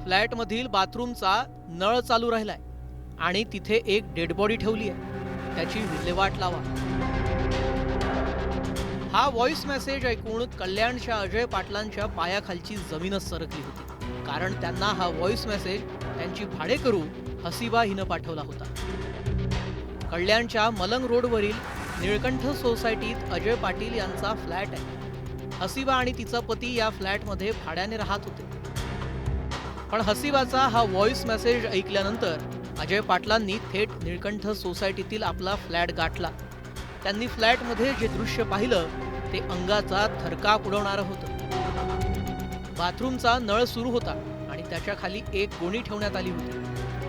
फ्लॅटमधील बाथरूमचा नळ चालू राहिलाय आणि तिथे एक डेड बॉडी ठेवली आहे, त्याची विल्हेवाट लावा। हा व्हॉइस मेसेज ऐकून कल्याणच्या अजय पाटलांच्या पायाखालची जमीनच सरकली होती, कारण त्यांना हा व्हॉइस मेसेज त्यांची भाडेकरू हसीबा हिनं पाठवला होता। कल्याणच्या मलंग रोडवरील निळकंठ सोसायटीत अजय पाटील यांचा फ्लॅट आहे। हसीबा आणि तिचा पती या फ्लॅटमध्ये भाड्याने राहत होते, पण हसीबाचा हा व्हॉइस मेसेज ऐकल्यानंतर अजय पाटलांनी थेट निळकंठ सोसायटीतील आपला फ्लॅट गाठला। त्यांनी फ्लॅटमध्ये जे दृश्य पाहिलं ते अंगाचा थरकाप उडवणारं होतं। बाथरूमचा नळ सुरू होता आणि त्याच्या खाली एक गोणी ठेवण्यात आली होती।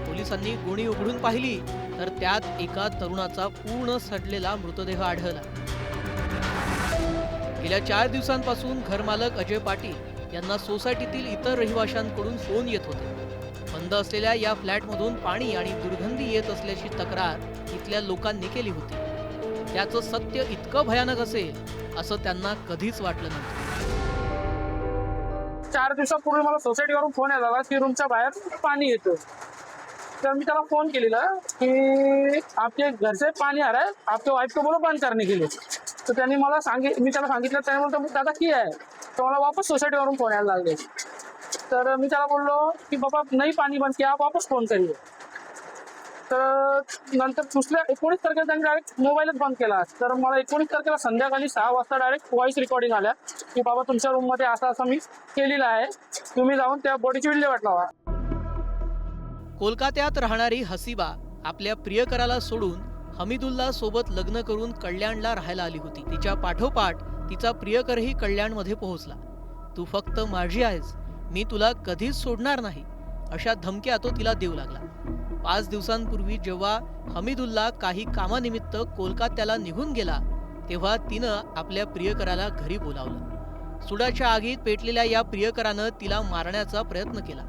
पोलिसांनी गोणी उघडून पाहिली तर त्यात एका तरुणाचा पूर्ण सडलेला मृतदेह आढळला। गेल्या 4 दिवसांपासून घरमालक अजय पाटील यांना सोसायटीतील इतर रहिवाशांकडून फोन येत होते। बंद असलेल्या या फ्लॅटमधून पाणी आणि दुर्गंधी येत असल्याची तक्रार इथल्या लोकांनी केली होती। त्याचं सत्य इतकं भयानक असेल असं त्यांना कधीच वाटलं नव्हतं। 4 दिवसापूर्वी मला सोसायटीवरून फोन आला की रूमच्या बाहेर पाणी येतं। तर मी त्याला फोन केलेला की आपके घर से पानी आ रहा है, आपके वाइफ को बोलो बंद करने के लिए। तो त्यांनी मला मी त्याला सांगितलं, त्याने बोलतो मी दादा किया है, तो मला वापस सोसायटीवरून फोन यायला लागले। तर मी त्याला बोललो की बाबा नहीं पानी बंद किया, आप वापस फोन करिए। तर नंतर दुसऱ्या 19 तारखेला त्यांनी डायरेक्ट मोबाईलच बंद केला। तर मला 19 तारखेला संध्याकाळी 6 वाजता डायरेक्ट व्हॉइस रेकॉर्डिंग आल्या की बाबा तुमच्या रूममध्ये असं असं मी केलेलं आहे, तुम्ही जाऊन त्या बॉडीची विल्हेवाट लावा। कोलकात्यात राहणारी हसीबा आपल्या प्रियकराला सोडून हमीदुल्ला सोबत लग्न करून कल्याणला राहायला आली होती। तिच्या पाठोपाठ तिचा प्रियकरही कल्याणमध्ये पोहोचला। तू फक्त माझी आहेस, मी तुला कधीच सोडणार नाही, अशा धमक्या तो तिला देऊ लागला। 5 दिवसांपूर्वी जेव्हा हमीदुल्ला काही कामानिमित्त कोलकात्याला निघून गेला तेव्हा तिनं आपल्या प्रियकराला घरी बोलावलं। सुडाच्या आगीत पेटलेल्या या प्रियकरानं तिला मारण्याचा प्रयत्न केला,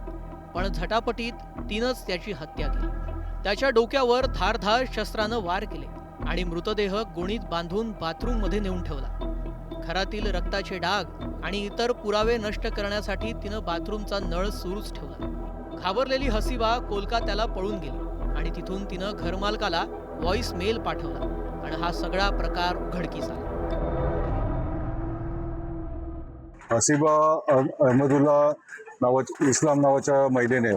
पण झटापटीत तिनंच त्याची हत्या केली। त्याच्या डोक्यावर धारधार शस्त्रानं वार केले आणि मृतदेह गोणीत बांधून बाथरूममध्ये नेऊन ठेवला। घरातील रक्ताचे डाग आणि इतर पुरावे नष्ट करण्यासाठी तिनं बाथरूमचा नळ सुरूच ठेवला। घाबरलेली हसीबा कोलकात्याला पळून गेली आणि तिथून तिनं घरमालकाला व्हॉइस मेल पाठवला आणि हा सगळा प्रकार उघडकीस आला। हसीबा अहमदुल्ला इस्लाम नावाच्या महिलेने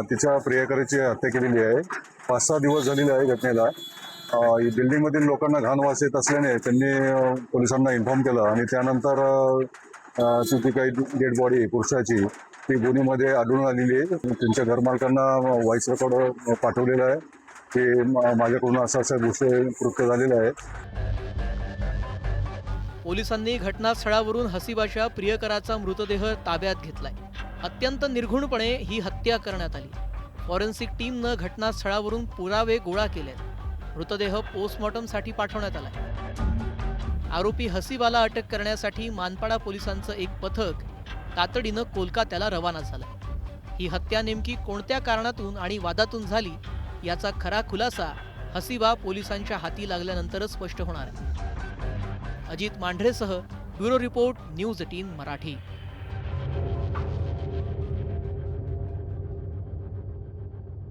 तिच्या प्रियकराची हत्या केलेली आहे। 5-6 दिवस झालेले आहे घटनेला। बिल्डिंगमधील लोकांना घाण वास येत असल्याने त्यांनी पोलिसांना इन्फॉर्म केलं आणि त्यानंतर ती काही डेड बॉडी पुरुषाची ती गोणीमध्ये आढळून आलेली आहे। त्यांच्या घरमालकांना व्हॉइस रेकॉर्ड पाठवलेला आहे की माझ्याकडून असं गोष्ट कृत्य झालेलं आहे। पोलिसांनी घटनास्थळावरून हसीबाच्या प्रियकराचा मृतदेह ताब्यात घेतलाय। अत्यंत निर्घुणपणे ही हत्या करण्यात आली। फॉरेन्सिक टीमनं घटनास्थळावरून पुरावे गोळा केलेत। मृतदेह पोस्टमॉर्टमसाठी पाठवण्यात आलाय। आरोपी हसीबाला अटक करण्यासाठी मानपाडा पोलिसांचं एक पथक तातडीनं कोलकात्याला रवाना झालंय। ही हत्या नेमकी कोणत्या कारणातून आणि वादातून झाली याचा खरा खुलासा हसीबा पोलिसांच्या हाती लागल्यानंतरच स्पष्ट होणार आहे। अजित मांढरेसह ब्युरो रिपोर्ट, न्यूज 18 मराठी।